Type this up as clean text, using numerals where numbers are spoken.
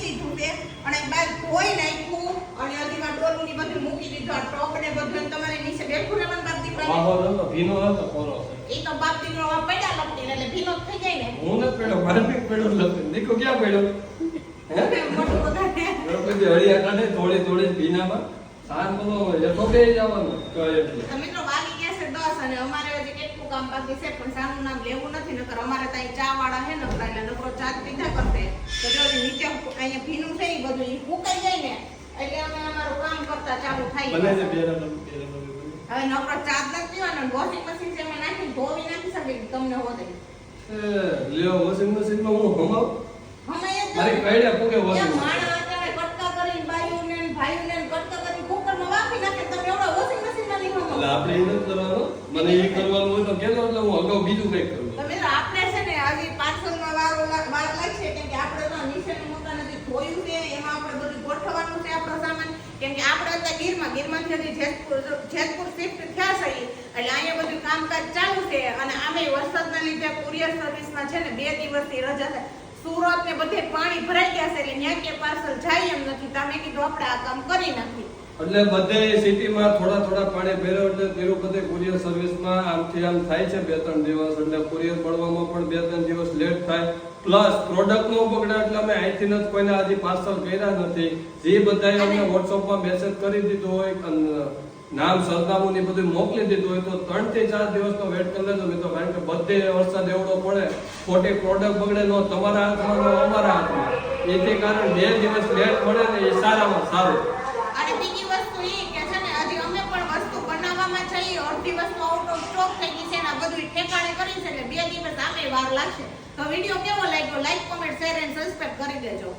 દીધું છે અને બાર ધોઈ નાખ્યું અને હજીમાં ડોલું ની બધું મૂકી દીધું આ ટોપ ને બધું તમારે નીચે બેઠું રહેવાનું બાપ દીકરા વાહો તો ભીનો હતો કોરો એ તો બાપ દીકરો પડ્યા લપટી એટલે ભીનો થઈ જાય ને હું ન પેડો મારે પેડો લપટી નીકો ક્યાં પડ્યો હે મોટું વધારે ગણપતિ હળિયા કાઢે થોડી ભીનામાં સાન બોલો એ તો બે જવાનું કહે એટલે તો મિત્રો વાગી ગયા છે 10 અને અમારે હજી કેટલું કામ બાકી છે પણ સાનું નામ લેવું નથી નકર અમારે ત્યાં ચા વાળા હે નકર એટલે નકરો ચા પીધા કરતે તો જો નીચે અહીંયા ભીનું છે એ બધું ઈ ફૂકાઈ જાય ને એટલે અમે અમારું કામ કરતા ચાલુ થાય ભલે છે બેરા હવે નકરો ચા જ નથી પીવાનો વોશિંગ મશીન છે એમાં નાખી ધોવી નાખી શકે તમને હોદે લ્યો વોશિંગ મશીનમાં હું હમાવ હમાય જ મારી કઈડે પૂગે એ વોશિંગ માણા અત્યારે કટકા કરીને બાઈઓને ને ભાઈઓને કટકા કરી કુકરમાં વાપી નાખે તમે એવડા વોશિંગ મશીનમાં નહીં હમાવ એટલે આપણે એ નથી કરવાનું મને એ કરવાનું હોય તો કેજો એટલે હું અગાઉ બીજું કંઈક કરું તમે તો આપણે છે ને આજે પાર્સલમાં વાર લાગશે કેમ કે આપણે તો નીચેનું મકાન હજી ધોયું છે એમાં આપણે બધું ગોઠવવાનું છે આપણો સામાન કેમ કે આપણે અત્યારે ગીરમાંથી હજી જેતપુર શિફ્ટ થયા છે એટલે અહીંયા બધું કામકાજ ચાલુ છે અને આમે વરસાદના લીધે કુરિયર સર્વિસમાં છે ને 2 દિવસથી રજા છે સુરત ને બધે પાણી ભરાઈ ગયા છે એટલે ત્યાં કે પાર્સલ જાય એમ નથી તમે કીધું આપણે આ કામ કરી નાખી એટલે બધે સિટીમાં થોડા પાણી ભર્યો એટલે તિરુપતિ કુરિયર સર્વિસમાં આમથી આમ થાય છે 2-3 દિવસ એટલે કુરિયર મળવામાં પણ 2-3 દિવસ લેટ થાય પ્લસ પ્રોડક્ટ નો બગડે એટલે અમે અહીંથી જ કોઈને હજી પાર્સલ કર્યા નથી જે બધાએ અમને વોટ્સઅપમાં મેસેજ કરી દીધો હોય નામ સરનામું ને બધું મોકલી દીધું હોય તો 3 થી 4 દિવસનો વેટ કરી લેજો મિત્રો કારણ કે બધે વરસાદ એવડો પડે ખોટી પ્રોડક્ટ બગડે નો તમારા હાથમાં નો અમારા હાથમાં એથી કારણ 2 દિવસ લેટ મળે ને એ સારામાં સારું અને બીજી વસ્તુ એ કે છે ને હજી અમે પણ વસ્તુ બનાવવામાં જઈએ અડધી વસ્તુ આઉટ ઓફ સ્ટોક થઈ ગઈ છે ને આ બધું ઠેકાણે કરી છે એટલે 2 દિવસ આમે વાર લાગશે તો વિડિયો કેવો લાગ્યો like comment share and subscribe કરી દેજો